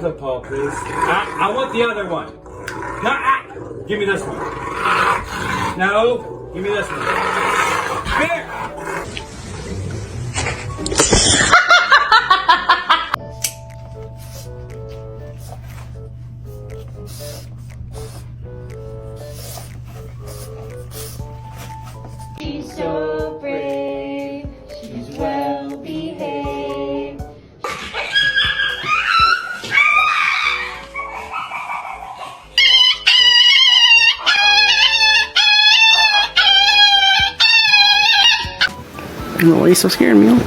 a paw, please. I want the other one. No, give me this one. No, give me this one. There. She's so brave, she's well behaved. Oh, why are you so scared, Mule?